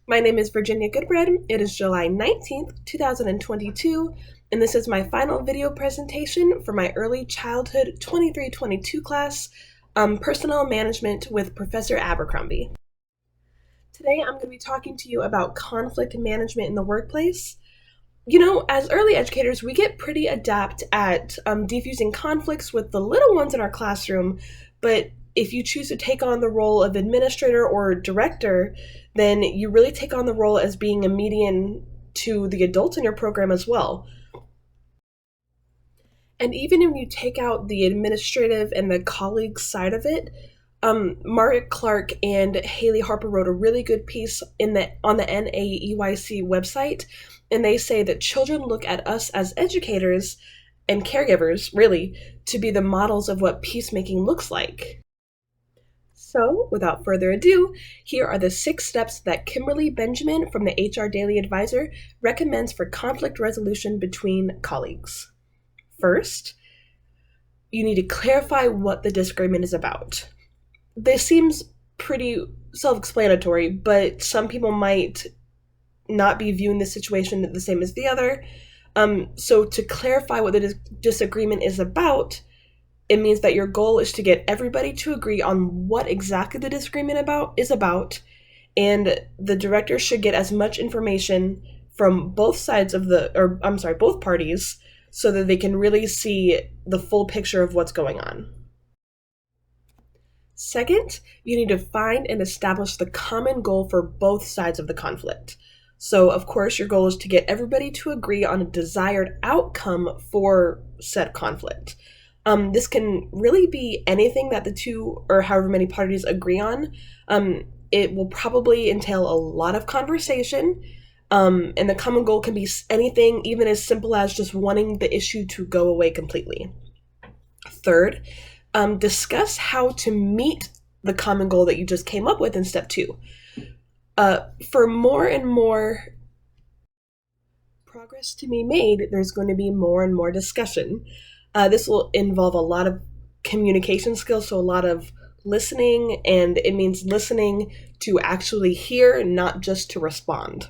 My name is Virginia Goodbread. It is July 19th, 2022, and this is my final video presentation for my early childhood 23-22 class, Personnel Management with Professor Abercrombie. Today I'm going to be talking to you about conflict management in the workplace. You know, as early educators, we get pretty adept at defusing conflicts with the little ones in our classroom, but if you choose to take on the role of administrator or director, then you really take on the role as being a median to the adults in your program as well. And even when you take out the administrative and the colleague side of it, Margaret Clark and Haley Harper wrote a really good piece on the NAEYC website, and they say that children look at us as educators and caregivers, really, to be the models of what peacemaking looks like. So, without further ado, here are the 6 steps that Kimberly Benjamin from the HR Daily Advisor recommends for conflict resolution between colleagues. First, you need to clarify what the disagreement is about. This seems pretty self-explanatory, but some people might not be viewing the situation the same as the other. So to clarify what the disagreement is about, it means that your goal is to get everybody to agree on what exactly the disagreement is about, and the director should get as much information from both parties, so that they can really see the full picture of what's going on. Second, you need to find and establish the common goal for both sides of the conflict. So, of course, your goal is to get everybody to agree on a desired outcome for said conflict. This can really be anything that the two or however many parties agree on. It will probably entail a lot of conversation, and the common goal can be anything, even as simple as just wanting the issue to go away completely. Third, discuss how to meet the common goal that you just came up with in step 2. For more and more progress to be made, there's going to be more and more discussion. This will involve a lot of communication skills, so a lot of listening, and it means listening to actually hear, not just to respond.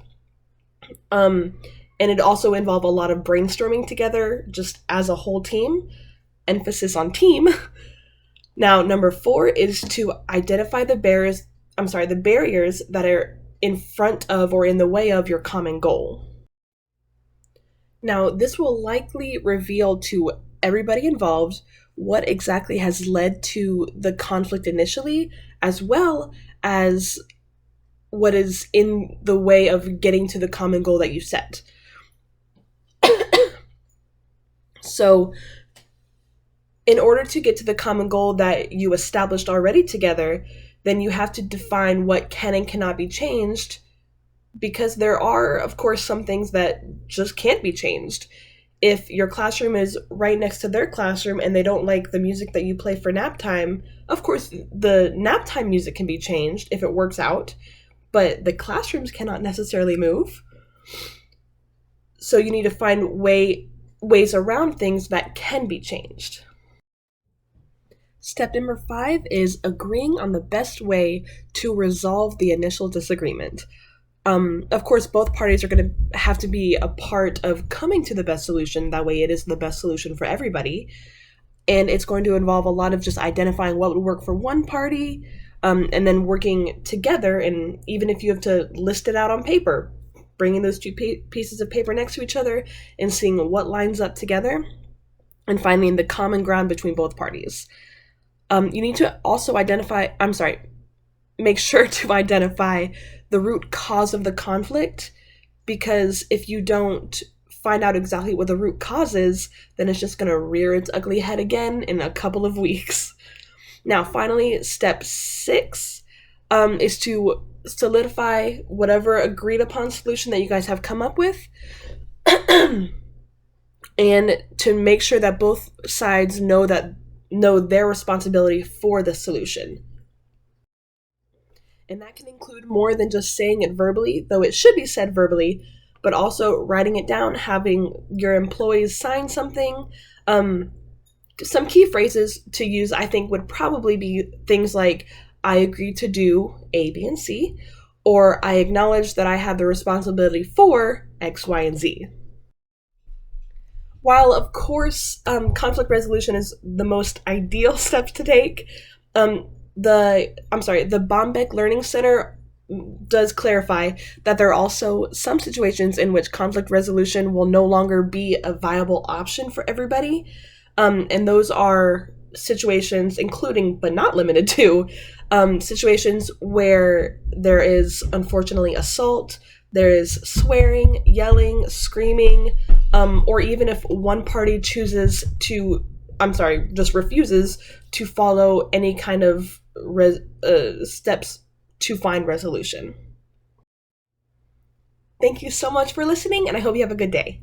And it also involves a lot of brainstorming together, just as a whole team. Emphasis on team. Now, number 4 is to identify the barriers that are in front of or in the way of your common goal. Now, this will likely reveal to everybody involved what exactly has led to the conflict initially, as well as what is in the way of getting to the common goal that you set. So, in order to get to the common goal that you established already together, then you have to define what can and cannot be changed, because there are, of course, some things that just can't be changed. If your classroom is right next to their classroom and they don't like the music that you play for nap time, of course, the nap time music can be changed if it works out, but the classrooms cannot necessarily move. So you need to find ways around things that can be changed. Step number 5 is agreeing on the best way to resolve the initial disagreement. Of course, both parties are going to have to be a part of coming to the best solution. That way it is the best solution for everybody. And it's going to involve a lot of just identifying what would work for one party, and then working together. And even if you have to list it out on paper, bringing those two pieces of paper next to each other and seeing what lines up together and finding the common ground between both parties. You need to also make sure to identify the root cause of the conflict, because if you don't find out exactly what the root cause is, then it's just going to rear its ugly head again in a couple of weeks. Now, finally, step 6 is to solidify whatever agreed upon solution that you guys have come up with, and to make sure that both sides know their responsibility for the solution. And that can include more than just saying it verbally, though it should be said verbally, but also writing it down, having your employees sign something. Some key phrases to use, I think, would probably be things like, I agree to do A, B, and C, or I acknowledge that I have the responsibility for X, Y, and Z. While, of course, conflict resolution is the most ideal steps to take, the Bombeck Learning Center does clarify that there are also some situations in which conflict resolution will no longer be a viable option for everybody. And those are situations, including but not limited to, situations where there is unfortunately assault, there is swearing, yelling, screaming, or even if one party just refuses to follow any kind of steps to find resolution. Thank you so much for listening, and I hope you have a good day.